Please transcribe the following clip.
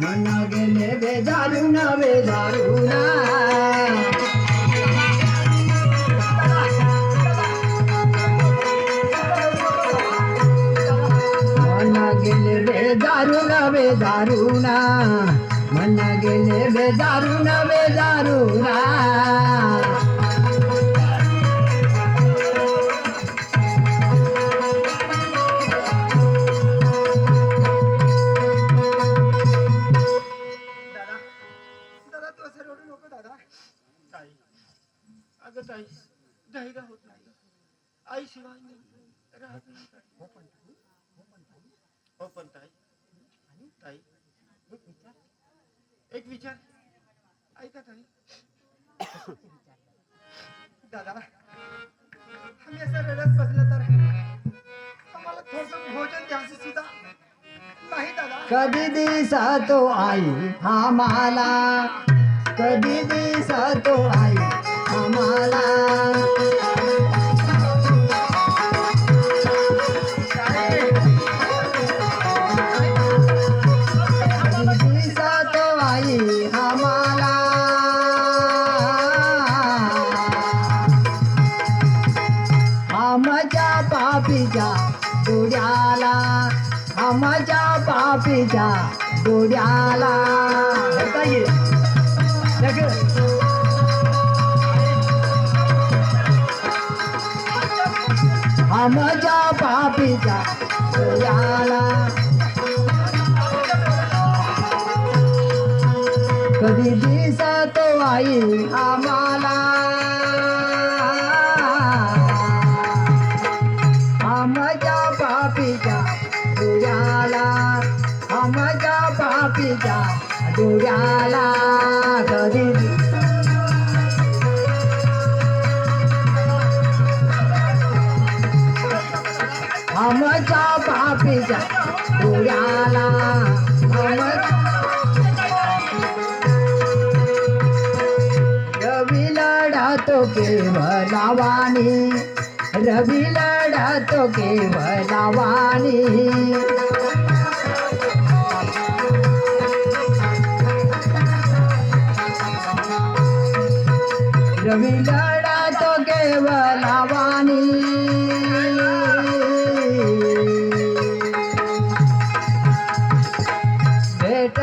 मन गेले बेजारून बेजारून गेले बेदारुण बेदारुण मन गेले बेदारुण बेदारुण दादा तू असं रडू नको दादा. ताई अगं ताई धैर्य होत नाही आई शिवाय राहत नाही. हो पण ताई ताई एक विचार ऐका ताई. दादा आम्ही असं रडत बसलं तर आम्हाला थोडस भोजन द्यायचं सुद्धा नाही दादा. कधी दिसतो आई आम्हाला कधी दिसतो आई आम्हाला आमच्या पापीच्या डोळ्याला आमच्या पापीच्या डोळ्याला आमच्या पापीच्या डोळ्याला कधी दिसतो आई आम्हाला आमच्या पापीच्या डोळ्याला आमच्या पापीच्या डोळ्याला कधी आमच्या पापीच्या डोळ्याला रवी लढतो केवलावाणी रवी लढतो केवलावाणी रवी लढतो केवलावाणी भेट